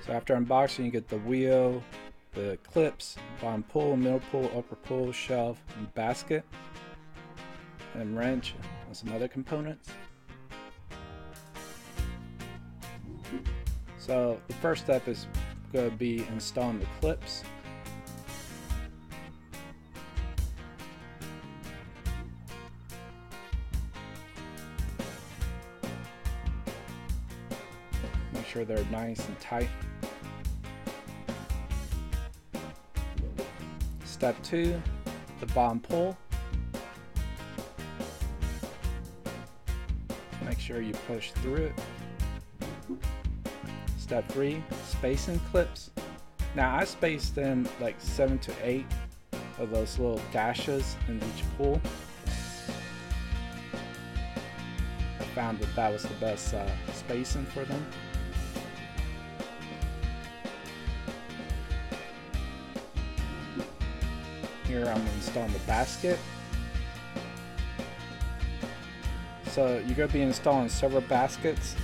So after unboxing, you get the wheel, the clips, bottom pull, middle pull, upper pull, shelf, and basket, and wrench, and some other components. So the first step is going to be installing the clips. Make sure they're nice and tight. Step 2, the bottom pull. Make sure you push through it. Step 3, spacing clips. Now I spaced in like 7 to 8 of those little dashes in each pull. I found that that was the best spacing for them. Here I'm installing the basket. So you're going to be installing several baskets,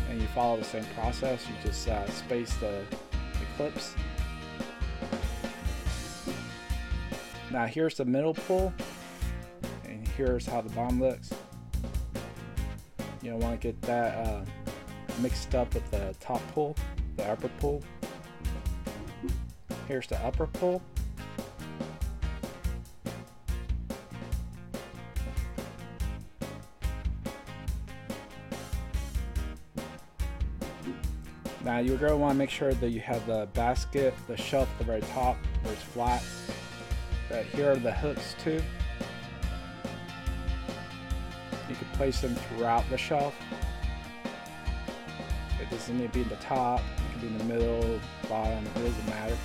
and you follow the same process. You just space the clips. Now here's the middle pull, and here's how the bottom looks. You don't want to get that mixed up with the top pull, the upper pull. Here's the upper pull. Now you're going to want to make sure that you have the basket, the shelf at the very top where it's flat. But here are the hooks too. You can place them throughout the shelf. It doesn't need to be in the top, it can be in the middle, bottom, it doesn't matter,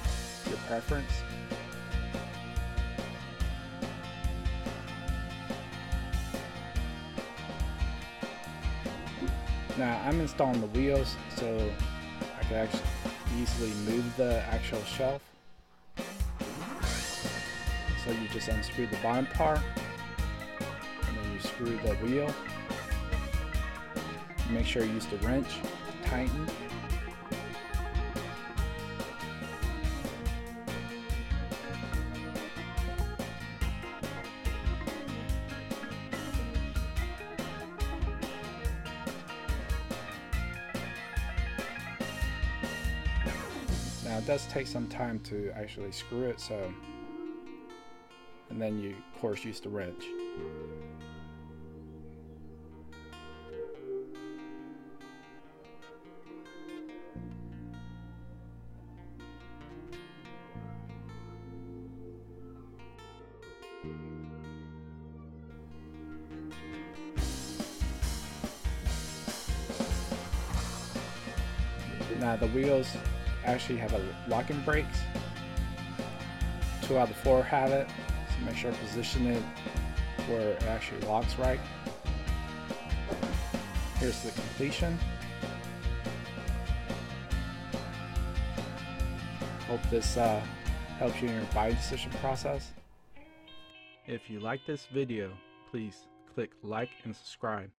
your preference. Now I'm installing the wheels, so I can actually easily move the actual shelf. So you just unscrew the bottom part, and then you screw the wheel. Make sure you use the wrench to tighten. Now it does take some time to actually screw it, so, and then you of course use the wrench. Now the wheels actually have a locking brakes. 2 out of the 4 have it, so make sure to position it where it actually locks right. Here's the completion. Hope this helps you in your buying decision process. If you like this video, please click like and subscribe.